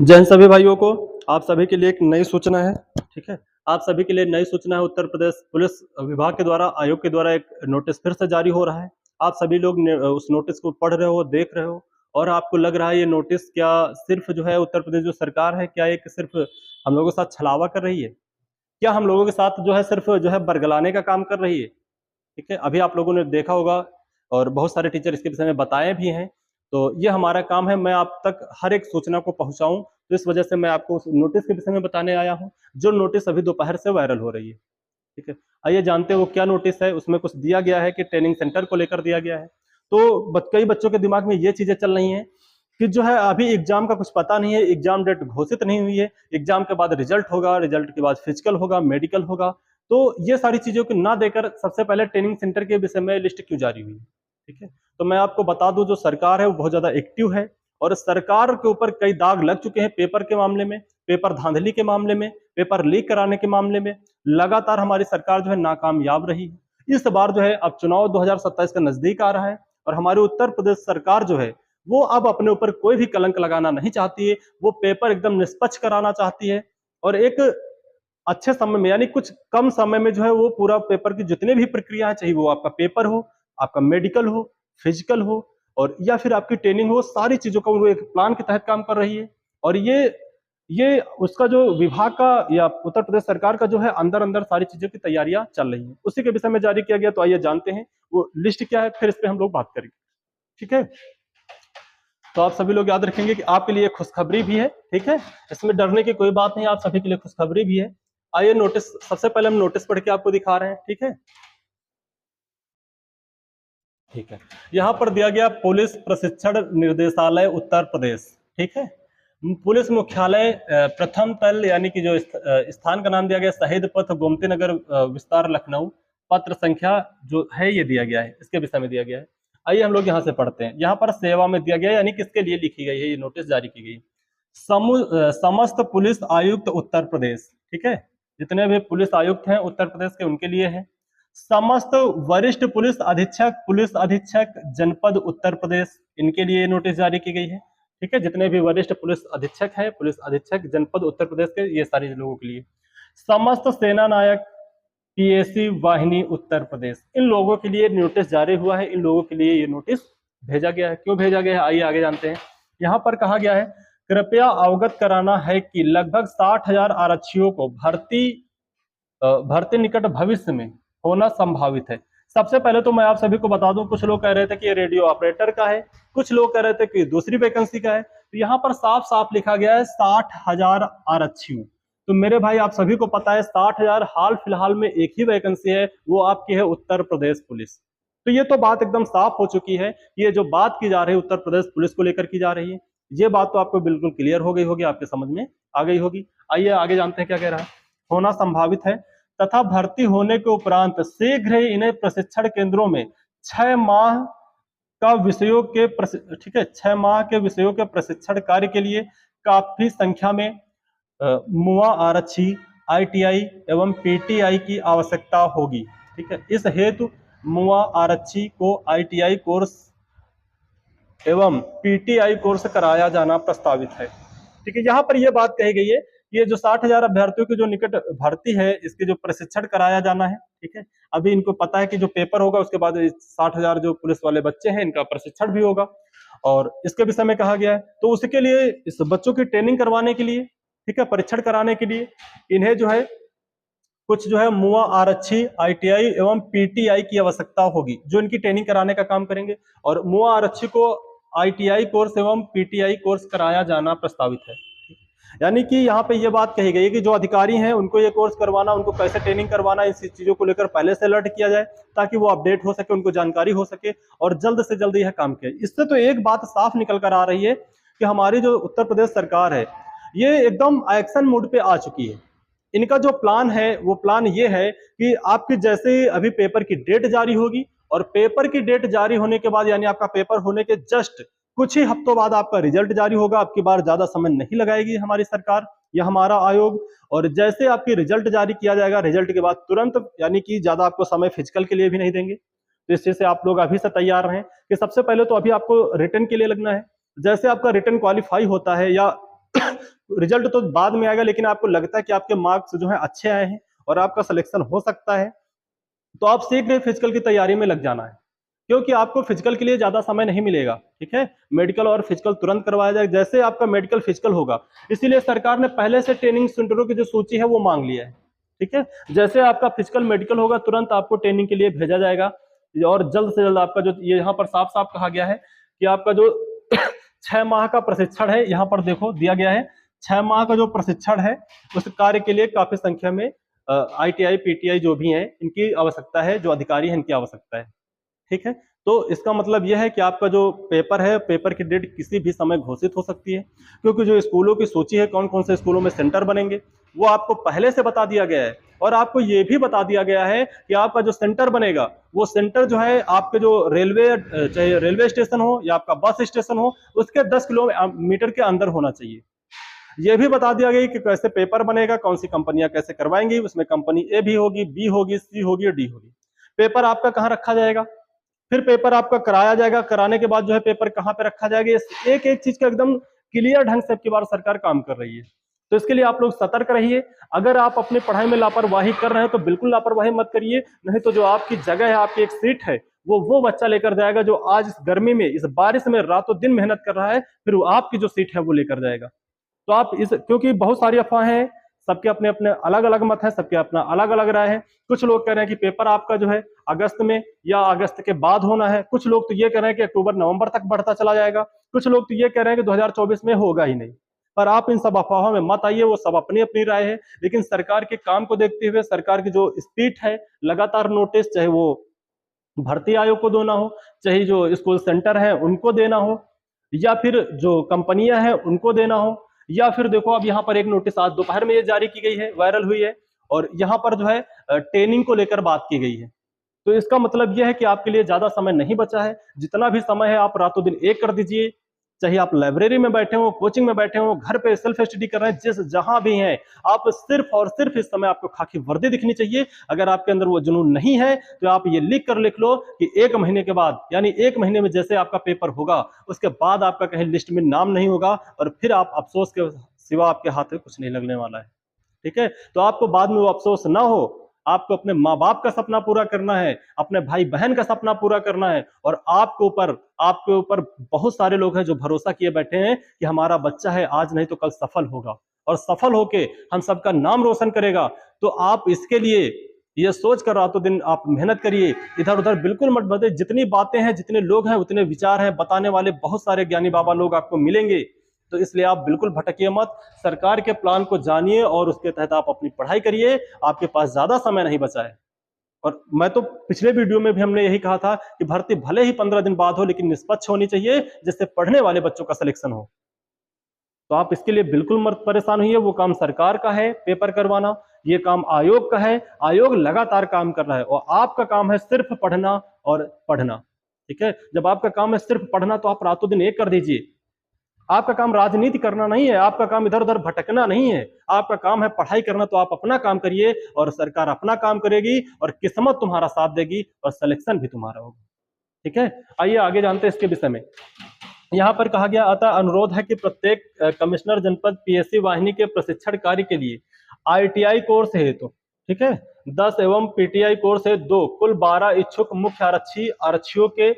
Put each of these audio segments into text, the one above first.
जय हिंद सभी भाइयों को। आप सभी के लिए एक नई सूचना है। ठीक है, आप सभी के लिए नई सूचना है। उत्तर प्रदेश पुलिस विभाग के द्वारा, आयोग के द्वारा एक नोटिस फिर से जारी हो रहा है। आप सभी लोग उस नोटिस को पढ़ रहे हो, देख रहे हो, और आपको लग रहा है ये नोटिस क्या सिर्फ जो है उत्तर प्रदेश जो सरकार है, क्या एक सिर्फ हम लोगों के साथ छलावा कर रही है? क्या हम लोगों के साथ जो है सिर्फ जो है बरगलाने का काम कर रही है? ठीक है, अभी आप लोगों ने देखा होगा और बहुत सारे टीचर इसके विषय में बताए भी हैं। तो ये हमारा काम है, मैं आप तक हर एक सूचना को पहुंचाऊं। तो इस वजह से मैं आपको उस नोटिस के विषय में बताने आया हूं, जो नोटिस अभी दोपहर से वायरल हो रही है। ठीक है, आइए जानते हैं वो क्या नोटिस है। उसमें कुछ दिया गया है कि ट्रेनिंग सेंटर को लेकर दिया गया है। तो कई बच्चों के दिमाग में ये चीजें चल रही हैं कि जो है अभी एग्जाम का कुछ पता नहीं है, एग्जाम डेट घोषित नहीं हुई है, एग्जाम के बाद रिजल्ट होगा, रिजल्ट के बाद फिजिकल होगा, मेडिकल होगा। तो ये सारी चीजों को ना देकर सबसे पहले ट्रेनिंग सेंटर के विषय में लिस्ट क्यों जारी हुई? ठीक है, तो मैं आपको बता दूं, जो सरकार है वो बहुत ज्यादा एक्टिव है और सरकार के ऊपर कई दाग लग चुके हैं पेपर के मामले में, पेपर धांधली के मामले में, पेपर लीक कराने के मामले में। लगातार हमारी सरकार जो है नाकामयाब रही है। इस बार जो है अब चुनाव 2027 का नजदीक आ रहा है और हमारी उत्तर प्रदेश सरकार जो है वो अब अपने ऊपर कोई भी कलंक लगाना नहीं चाहती है। वो पेपर एकदम निष्पक्ष कराना चाहती है और एक अच्छे समय में, यानी कुछ कम समय में जो है वो पूरा पेपर की जितनी भी प्रक्रिया है, चाहे वो आपका पेपर हो, आपका मेडिकल हो, फिजिकल हो, और या फिर आपकी ट्रेनिंग हो, सारी चीजों का वो एक प्लान के तहत काम कर रही है। और ये उसका जो विभाग का या उत्तर प्रदेश सरकार का जो है अंदर अंदर सारी चीजों की तैयारियां चल रही हैं, उसी के विषय में जारी किया गया। तो आइए जानते हैं वो लिस्ट क्या है, फिर इस पे हम लोग बात करेंगे। ठीक है, तो आप सभी लोग याद रखेंगे कि आपके लिए खुशखबरी भी है। ठीक है, इसमें डरने की कोई बात नहीं, आप सभी के लिए खुशखबरी भी है। आइए नोटिस, सबसे पहले हम नोटिस पढ़ के आपको दिखा रहे हैं। ठीक है, ठीक है, यहाँ पर दिया गया पुलिस प्रशिक्षण निर्देशालय उत्तर प्रदेश। ठीक है, पुलिस मुख्यालय प्रथम तल, यानी कि जो स्थान का नाम दिया गया शहीद पथ गोमती नगर विस्तार लखनऊ। पत्र संख्या जो है ये दिया गया है, इसके विषय में दिया गया है। आइए हम लोग यहाँ से पढ़ते हैं। यहाँ पर सेवा में दिया गया है, यानी किसके लिए लिखी गई है ये नोटिस जारी की गई। समस्त पुलिस आयुक्त उत्तर प्रदेश। ठीक है, जितने भी पुलिस आयुक्त हैं उत्तर प्रदेश के उनके लिए है। समस्त वरिष्ठ पुलिस अधीक्षक जनपद उत्तर प्रदेश, इनके लिए नोटिस जारी की गई है। ठीक है, जितने भी वरिष्ठ पुलिस अधीक्षक हैं, पुलिस अधीक्षक जनपद उत्तर प्रदेश के, ये सारे लोगों के लिए। समस्त सेना नायक पीएसी वाहिनी उत्तर प्रदेश, इन लोगों के लिए नोटिस जारी हुआ है। इन लोगों के लिए ये नोटिस भेजा गया है। क्यों भेजा गया है, आइए आगे जानते हैं। यहाँ पर कहा गया है, कृपया अवगत कराना है कि लगभग 60,000 आरक्षियों को भर्ती निकट भविष्य में होना संभावित है। सबसे पहले तो मैं आप सभी को बता दूं, कुछ लोग कह रहे थे कि ये रेडियो ऑपरेटर का है, कुछ लोग कह रहे थे कि दूसरी वैकेंसी का है। तो यहाँ पर साफ साफ लिखा गया है 60,000 आरक्षियों। तो मेरे भाई आप सभी को पता है 60,000 हाल फिलहाल में एक ही वैकेंसी है, वो आपकी है उत्तर प्रदेश पुलिस। तो ये तो बात एकदम साफ हो चुकी है। ये जो बात की जा रही है उत्तर प्रदेश पुलिस को लेकर की जा रही है, ये बात तो आपको बिल्कुल क्लियर हो गई होगी, आपके समझ में आ गई होगी। आइए आगे जानते हैं क्या कह रहा है। होना संभावित है तथा भर्ती होने के उपरांत शीघ्र ही इन्हें प्रशिक्षण केंद्रों में 6 माह का विषयों के ठीक है, 6 माह के विषयों के प्रशिक्षण कार्य के लिए काफी संख्या में मुआ आरक्षी, आईटीआई एवं पीटीआई की आवश्यकता होगी। ठीक है, इस हेतु मुआ आरक्षी को आईटीआई कोर्स एवं पीटीआई कोर्स कराया जाना प्रस्तावित है। ठीक है, यहाँ पर यह बात कही गई है, ये जो 60,000 अभ्यर्थियों की जो निकट भर्ती है, इसके जो प्रशिक्षण कराया जाना है। ठीक है, अभी इनको पता है कि जो पेपर होगा उसके बाद 60,000 जो पुलिस वाले बच्चे हैं, इनका प्रशिक्षण भी होगा और इसके विषय में कहा गया है। तो उसके लिए, इस बच्चों की ट्रेनिंग करवाने के लिए, ठीक है, परीक्षण कराने के लिए इन्हें जो है कुछ जो है मुआ आरक्षी, आईटीआई एवं पीटीआई की आवश्यकता होगी, जो इनकी ट्रेनिंग कराने का काम करेंगे। और मुआ आरक्षी को आईटीआई कोर्स एवं पीटीआई कोर्स कराया जाना प्रस्तावित है। यानी कि यहाँ पे ये बात कही गई है कि जो अधिकारी हैं उनको ये कोर्स करवाना, उनको कैसे ट्रेनिंग करवाना, इस चीजों को लेकर पहले से अलर्ट किया जाए, ताकि वो अपडेट हो सके, उनको जानकारी हो सके और जल्द से जल्द यह काम किया। इससे तो एक बात साफ निकल कर आ रही है कि हमारी जो उत्तर प्रदेश सरकार है, ये एकदम एक्शन मोड पे आ चुकी है। इनका जो प्लान है वो प्लान ये है कि आपकी जैसे अभी पेपर की डेट जारी होगी और पेपर की डेट जारी होने के बाद, यानी आपका पेपर होने के जस्ट कुछ ही हफ्तों बाद आपका रिजल्ट जारी होगा। आपकी बार ज्यादा समय नहीं लगाएगी हमारी सरकार या हमारा आयोग। और जैसे आपकी रिजल्ट जारी किया जाएगा, रिजल्ट के बाद तुरंत, यानी कि ज्यादा आपको समय फिजिकल के लिए भी नहीं देंगे। तो इस चीज से आप लोग अभी से तैयार रहें कि सबसे पहले तो अभी आपको रिटर्न के लिए लगना है। जैसे आपका रिटर्न क्वालिफाई होता है या रिजल्ट तो बाद में आएगा, लेकिन आपको लगता है कि आपके मार्क्स जो है अच्छे आए हैं और आपका सिलेक्शन हो सकता है, तो आप शीघ्र फिजिकल की तैयारी में लग जाना है, क्योंकि आपको फिजिकल के लिए ज्यादा समय नहीं मिलेगा। ठीक है, मेडिकल और फिजिकल तुरंत करवाया जाए जैसे आपका मेडिकल फिजिकल होगा। इसीलिए सरकार ने पहले से ट्रेनिंग सेंटरों की जो सूची है वो मांग लिया है। ठीक है, जैसे आपका फिजिकल मेडिकल होगा तुरंत आपको ट्रेनिंग के लिए भेजा जाएगा, और जल्द से जल्द आपका जो ये यहाँ पर साफ साफ कहा गया है कि आपका जो 6 माह का प्रशिक्षण है, यहाँ पर देखो दिया गया है 6 माह का जो प्रशिक्षण है उस कार्य के लिए काफी संख्या में ITI PTI जो भी हैं इनकी आवश्यकता है, जो अधिकारी हैं इनकी आवश्यकता है। ठीक है, तो इसका मतलब यह है कि आपका जो पेपर है, पेपर की डेट किसी भी समय घोषित हो सकती है, क्योंकि जो स्कूलों की सूची है कौन कौन से स्कूलों में सेंटर बनेंगे वो आपको पहले से बता दिया गया है। और आपको ये भी बता दिया गया है कि आपका जो सेंटर बनेगा वो सेंटर जो है आपके जो रेलवे, चाहे रेलवे स्टेशन हो या आपका बस स्टेशन हो, उसके 10 किलोमीटर के अंदर होना चाहिए। ये भी बता दिया गया कि कैसे पेपर बनेगा, कौन सी कंपनियां कैसे करवाएंगी, उसमें कंपनी ए भी होगी, बी होगी, सी होगी और डी होगी। पेपर आपका कहाँ रखा जाएगा, फिर पेपर आपका कराया जाएगा, कराने के बाद जो है पेपर कहाँ पे रखा जाएगा, एक एक चीज का एकदम क्लियर ढंग से आपकी बार सरकार काम कर रही है। तो इसके लिए आप लोग सतर्क रहिए। अगर आप अपनी पढ़ाई में लापरवाही कर रहे हैं तो बिल्कुल लापरवाही मत करिए, नहीं तो जो आपकी जगह है, आपकी एक सीट है, वो बच्चा लेकर जाएगा जो आज इस गर्मी में, इस बारिश में रातों दिन मेहनत कर रहा है, फिर वो आपकी जो सीट है वो लेकर जाएगा। तो आप इस, क्योंकि बहुत सारी अफवाहें हैं, सबके अपने अपने अलग अलग मत है, सबके अपना अलग अलग राय है। कुछ लोग कह रहे हैं कि पेपर आपका जो है अगस्त में या अगस्त के बाद होना है, कुछ लोग तो ये कह रहे हैं कि अक्टूबर नवंबर तक बढ़ता चला जाएगा, कुछ लोग तो ये कह रहे हैं कि 2024 में होगा ही नहीं। पर आप इन सब अफवाहों में मत आइए, वो सब अपनी अपनी राय है। लेकिन सरकार के काम को देखते हुए, सरकार की जो स्पीड है, लगातार नोटिस, चाहे वो भर्ती आयोग को देना हो, चाहे जो स्कूल सेंटर है उनको देना हो, या फिर जो कंपनियां हैं उनको देना हो, या फिर देखो अब यहाँ पर एक नोटिस आज दोपहर में ये जारी की गई है, वायरल हुई है, और यहाँ पर जो है ट्रेनिंग को लेकर बात की गई है। तो इसका मतलब यह है कि आपके लिए ज्यादा समय नहीं बचा है, जितना भी समय है आप रातों दिन एक कर दीजिए। चाहे आप लाइब्रेरी में बैठे हो, कोचिंग में बैठे हो, घर पे सेल्फ स्टडी कर रहे हैं, जिस जहां भी हैं, आप सिर्फ और सिर्फ इस समय आपको खाकी वर्दी दिखनी चाहिए। अगर आपके अंदर वो जुनून नहीं है तो आप ये लिख लो कि 1 महीने के बाद, यानी 1 महीने में जैसे आपका पेपर होगा उसके बाद आपका कहीं लिस्ट में नाम नहीं होगा, और फिर आप अफसोस के सिवा आपके हाथ में कुछ नहीं लगने वाला है। ठीक है, तो आपको बाद में वो अफसोस ना हो। आपको अपने माँ बाप का सपना पूरा करना है, अपने भाई बहन का सपना पूरा करना है, और आपके ऊपर बहुत सारे लोग हैं जो भरोसा किए बैठे हैं कि हमारा बच्चा है, आज नहीं तो कल सफल होगा और सफल होके हम सबका नाम रोशन करेगा। तो आप इसके लिए ये सोच कर रातों दिन आप मेहनत करिए, इधर उधर बिल्कुल मत बदले। जितनी बातें हैं, जितने लोग हैं, उतने विचार हैं, बताने वाले बहुत सारे ज्ञानी बाबा लोग आपको मिलेंगे। तो इसलिए आप बिल्कुल भटकिए मत, सरकार के प्लान को जानिए और उसके तहत आप अपनी पढ़ाई करिए। आपके पास ज्यादा समय नहीं बचा है। और मैं तो पिछले वीडियो में भी हमने यही कहा था कि भर्ती भले ही 15 दिन बाद हो, लेकिन निष्पक्ष होनी चाहिए, जिससे पढ़ने वाले बच्चों का सिलेक्शन हो। तो आप इसके लिए बिल्कुल मत परेशान होइए, वो काम सरकार का है पेपर करवाना, ये काम आयोग का है। आयोग लगातार काम कर रहा है और आपका काम है सिर्फ पढ़ना और पढ़ना। ठीक है, जब आपका काम है सिर्फ पढ़ना तो आप रातों दिन एक कर दीजिए। आपका काम राजनीति करना नहीं है, आपका काम इधर उधर भटकना नहीं है, आपका काम है पढ़ाई करना। तो आप अपना काम करिए और सरकार अपना काम करेगी और किस्मत तुम्हारा साथ देगी और सिलेक्शन भी तुम्हारा होगा। ठीक है, आइए आगे जानते हैं इसके विषय में। यहाँ पर कहा गया, अतः अनुरोध है कि प्रत्येक कमिश्नर जनपद PSC वाहिनी के प्रशिक्षण कार्य के लिए ITI कोर्स है तो, ठीक है, 10 एवं PTI कोर्स है 2, कुल 12 इच्छुक मुख्य आरक्षियों के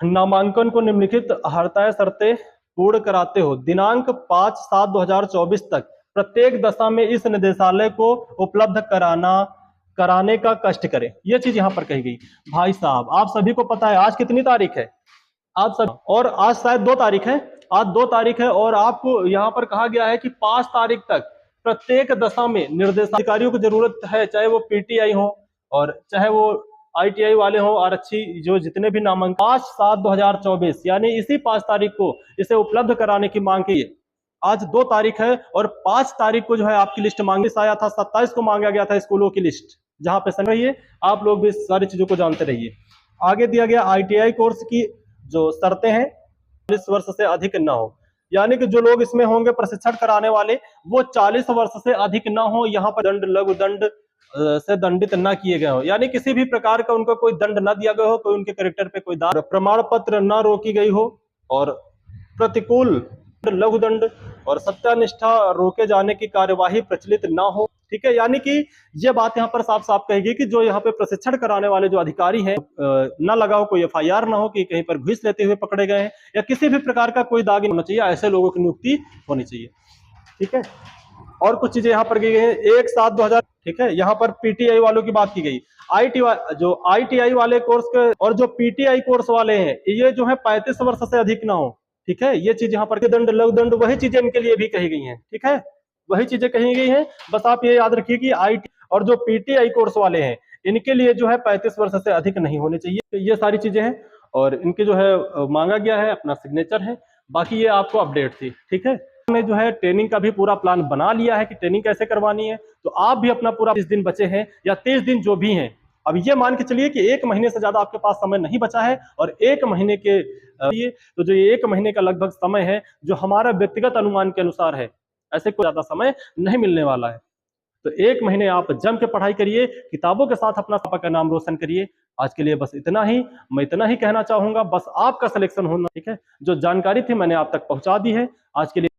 नामांकन को निम्नलिखित हरताए शर्तें पूर्ण कराते हो दिनांक 5/7/2024 तक प्रत्येक दशा में इस निदेशालय को उपलब्ध कराने का कष्ट करें। यह चीज यहाँ पर कही गई। भाई साहब, आप सभी को पता है आज कितनी तारीख है, आज सब, और आज शायद 2 तारीख है, आज 2 तारीख है, और आपको यहाँ पर कहा गया है कि 5 तारीख तक प्रत्येक दशा में निर्देशाधिकारियों की जरूरत है, चाहे वो PTI हो और चाहे वो ITI वाले हो, आरक्षी जो जितने भी नामांकन 5/7/2024 यानी इसी 5 तारीख को इसे उपलब्ध कराने की मांग की। आज 2 तारीख है और 5 तारीख को जो है आपकी लिस्ट मांगी आया था, 27 को मांगा गया था स्कूलों की लिस्ट, जहां पे समझ रहिए आप लोग भी सारी चीजों को जानते रहिए। आगे दिया गया ITI कोर्स की जो शर्तें हैं, 40 वर्ष से अधिक ना हो, यानी कि जो लोग इसमें होंगे प्रशिक्षण कराने वाले वो 40 वर्ष से अधिक ना हो। यहाँ पर दंड, लघु दंड से दंडित ना किए गए हो, यानी किसी भी प्रकार का उनको कोई दंड ना दिया गया हो, कोई उनके कैरेक्टर पे कोई प्रमाण पत्र ना रोकी गई हो, और प्रतिकूल लघुदंड और सत्यानिष्ठा रोके जाने की कार्यवाही प्रचलित ना हो। ठीक है, यानी कि ये बात यहाँ पर साफ साफ कहेगी कि जो यहाँ पे प्रशिक्षण कराने वाले जो अधिकारी हैं ना लगाओ कोई एफआईआर ना हो कि कहीं पर घूस लेते हुए पकड़े गए हैं या किसी भी प्रकार का कोई दाग होना चाहिए, ऐसे लोगों की नियुक्ति होनी चाहिए। ठीक है, और कुछ चीजें यहाँ पर की गई है 1/7/2000। ठीक है, यहाँ पर पीटीआई वालों की बात की गई। जो आईटीआई वाले कोर्स के और जो पीटीआई कोर्स वाले हैं ये जो है 35 वर्ष से अधिक ना हो। ठीक है, ये चीज यहाँ पर के दंड लघु दंड वही चीजें इनके लिए भी कही गई हैं। ठीक है, वही चीजें कही गई हैं, बस आप ये याद रखिए कि आईटी और जो पीटीआई कोर्स वाले हैं इनके लिए जो है 35 वर्ष से अधिक नहीं होने चाहिए। तो ये सारी चीजें हैं और इनके जो है मांगा गया है अपना सिग्नेचर है। बाकी ये आपको अपडेट थी। ठीक है, ने जो है ट्रेनिंग का भी पूरा प्लान बना लिया है कि ट्रेनिंग कैसे करवानी है, तो आप भी अपना पूरा 30 दिन बचे हैं या 30 दिन जो भी हैं, अब ये मान के चलिए कि 1 महीने से ज्यादा आपके पास समय नहीं बचा है और 1 महीने के लिए तो जो ये 1 महीने का लगभग समय है जो हमारा व्यक्तिगत अनुमान के अनुसार है, ऐसे कोई ज्यादा समय नहीं मिलने वाला है। तो 1 महीने आप जम के पढ़ाई करिए, किताबों के साथ अपना पापा का नाम रोशन करिए। आज के लिए बस इतना ही, मैं इतना ही कहना चाहूंगा, बस आपका सिलेक्शन होना। ठीक है, जो जानकारी थी मैंने आप तक पहुंचा दी है। आज के लिए